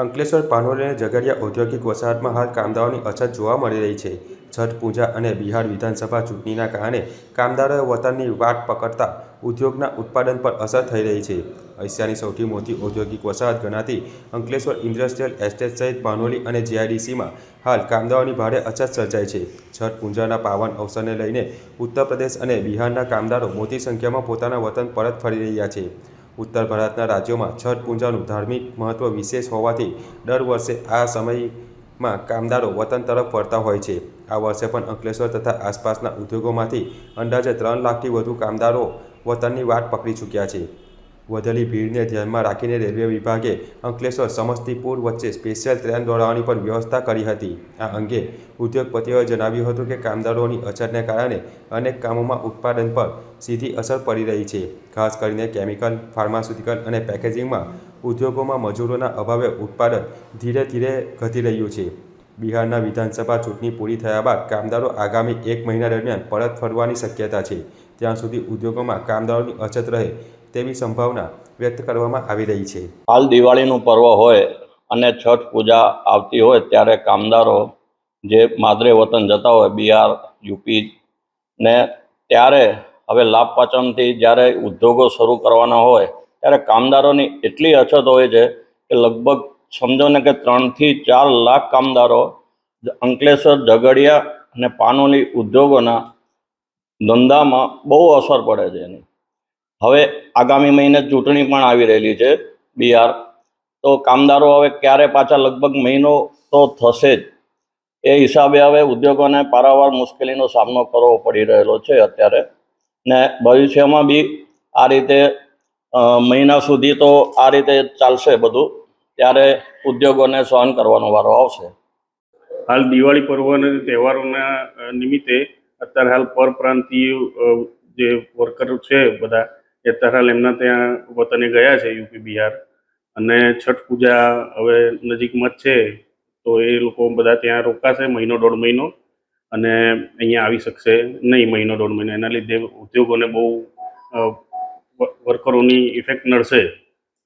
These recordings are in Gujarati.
અંકલેશ્વર પાનોલી અને ઝઘડિયા ઔદ્યોગિક વસાહતમાં હાલ કામદારોની અછત જોવા મળી રહી છે. છઠ પૂજા અને બિહાર વિધાનસભા ચૂંટણીના કારણે કામદારોએ વતનની વાટ પકડતા ઉદ્યોગના ઉત્પાદન પર અસર થઈ રહી છે. એશિયાની સૌથી મોટી ઔદ્યોગિક વસાહત ગણાતી અંકલેશ્વર ઇન્ડસ્ટ્રીયલ એસ્ટેટ સહિત પાનોલી અને જીઆઈડીસીમાં હાલ કામદારોની ભારે અછત સર્જાઈ છે. છઠ પૂજાના પાવન અવસરને લઈને ઉત્તર પ્રદેશ અને બિહારના કામદારો મોટી સંખ્યામાં પોતાના વતન પરત ફરી રહ્યા છે. ઉત્તર ભારતના રાજ્યોમાં છઠ પૂજાનું ધાર્મિક મહત્વ વિશેષ હોવાથી દર વર્ષે આ સમયમાં કામદારો વતન તરફ વળતા હોય છે. આ વર્ષે પણ અંકલેશ્વર તથા આસપાસના ઉદ્યોગોમાંથી અંદાજે 3 લાખથી વધુ કામદારો વતનની વાટ પકડી ચૂક્યા છે. વધેલી ભીડને ધ્યાનમાં રાખીને રેલવે વિભાગે અંકલેશ્વર સમસ્તીપુર વચ્ચે સ્પેશિયલ ટ્રેન દોડાવવાની પણ વ્યવસ્થા કરી હતી. આ અંગે ઉદ્યોગપતિઓએ જણાવ્યું હતું કે કામદારોની અછતને કારણે અનેક કામોમાં ઉત્પાદન પર સીધી અસર પડી રહી છે. ખાસ કરીને કેમિકલ, ફાર્માસ્યુટિકલ અને પેકેજિંગમાં ઉદ્યોગોમાં મજૂરોના અભાવે ઉત્પાદન ધીરે ધીરે ઘટી રહ્યું છે. બિહારના વિધાનસભા ચૂંટણી પૂરી થયા બાદ કામદારો આગામી 1 મહિના દરમિયાન પરત ફરવાની શક્યતા છે. ત્યાં સુધી ઉદ્યોગોમાં કામદારોની અછત રહે તેવી સંભાવના વ્યક્ત કરવામાં આવી રહી છે. હાલ દિવાળીનું પર્વ હોય અને છઠ પૂજા આવતી હોય ત્યારે કામદારો જે માદરે વતન જતા હોય બિહાર, યુપી ને ત્યારે હવે લાભ પાંચમથી જ્યારે ઉદ્યોગો શરૂ કરવાના હોય ત્યારે કામદારોની એટલી અછત હોય છે કે લગભગ સમજો ને કે 3 થી 4 લાખ કામદારો અંકલેશ્વર, ઝઘડિયા અને પાનોલી ઉદ્યોગોના ધંધામાં બહુ અસર પડે છે એની. હવે આગામી મહિને ચૂંટણી પણ આવી રહેલી છે બિહાર, તો કામદારો હવે ક્યારે પાછા લગભગ મહિનો તો થશે જ. એ હિસાબે હવે ઉદ્યોગોને પારાવાર મુશ્કેલીનો સામનો કરવો પડી રહેલો છે અત્યારે, ને ભવિષ્યમાં બી આ રીતે મહિના સુધી તો આ રીતે ચાલશે બધું, ત્યારે ઉદ્યોગોને સહન કરવાનો વારો આવશે. હાલ દિવાળી પર્વ અને તહેવારોના નિમિત્તે અત્યારે હાલ પરપ્રાંતીય જે વર્કરો છે બધા એ અત્યારે હાલ એમના ત્યાં વતને ગયા છે યુપી, બિહાર, અને છઠ પૂજા હવે નજીકમાં જ છે તો એ લોકો બધા ત્યાં રોકાશે 1-1.5 મહિનો અને અહીંયા આવી શકશે નહીં 1-1.5 મહિનો. એના લીધે ઉદ્યોગોને બહુ વર્કરોની ઇફેક્ટ નડશે.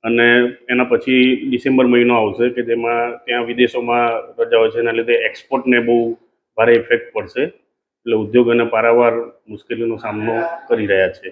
અને એના પછી ડિસેમ્બર મહિનો આવશે કે જેમાં ત્યાં વિદેશોમાં રજા હોય છે, એના લીધે એક્સપોર્ટને બહુ ભારે ઇફેક્ટ પડશે. એટલે ઉદ્યોગોને પારાવાર મુશ્કેલીનો સામનો કરી રહ્યા છે.